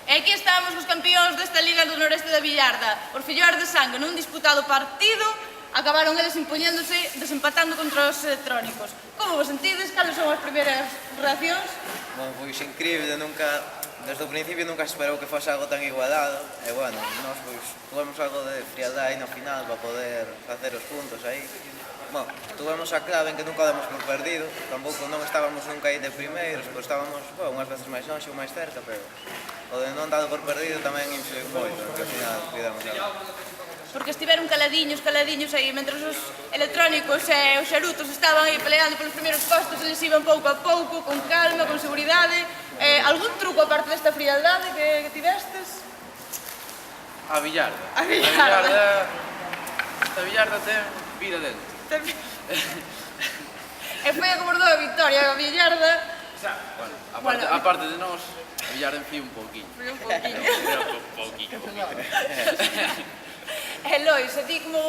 E aquí estamos os campións desta Liga do Noreste da Villarda. Os filloas de Sangue nun disputado partido acabaron eles impoñéndose, desempatando contra os electrónicos. Como vos sentides? Cales son as primeiras reaccións? Bueno, pois increíble, desde o principio nunca se esperou que fose algo tan igualado. E bueno, nós pois tuvemos algo de frialdade no final para poder facer os puntos aí. Bueno, tuvemos a clave en que nunca demos por perdido, tampouco non estábamos nunca aí de primeiros, pois estábamos unhas veces máis longe ou máis cerca, pero o de non dado por perdido tamén influiu moito, porque ao final cuidamos algo. Porque estiveron caladiños aí, mentre os electrónicos e os xarutos estaban aí peleando polos primeiros postos, eles iban pouco a pouco, con calma, con seguridade. Algún truco aparte desta frialdade que tivestes? A Villarda. A Villarda. Esta Villarda ten vida dentro. E foi a que bordou a victoria, a Villarda. Bueno, aparte de nós, a Villarda enfía un pouquinho. Foi un pouquinho. Pouquinho. E Lois, a ti como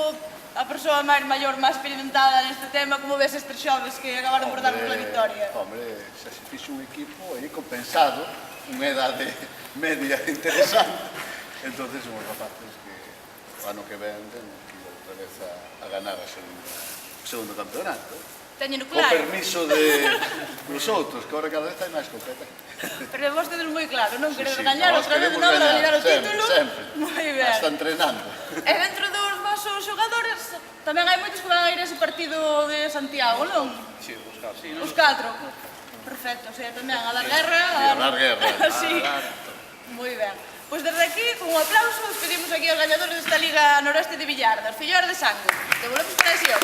a persoa máis maior, máis experimentada neste tema, como ves estes xoves que acabaron por darnos a victoria? Hombre, xa se fixo un equipo aí compensado, unha edade media interesante. Entonces, somos rapaces que o ano que ven temos que ir outra vez a ganar o segundo campeonato. Teñeno Co claro. permiso dos outros, que ahora cada vez hai máis competencia. Pero vos tedes moi claro, non queredes Sí, gañar nós outra vez de queremos novo, gañar, validar o sempre, título. sempre. Moi ben. Hasta entrenando. E dentro dos vosos xogadores tamén hai moitos que van a ir a ese partido de Santiago, non? Sí, buscar, sí, Os 4. Perfecto, o sea, tamén a dar guerra. A dar guerra. Sí. Moi ben. Pois desde aquí, con un aplauso, despedimos aquí aos gañadores desta Liga Noreste de Villarda, os filloas de Sangue. Devolvemos para a sesión.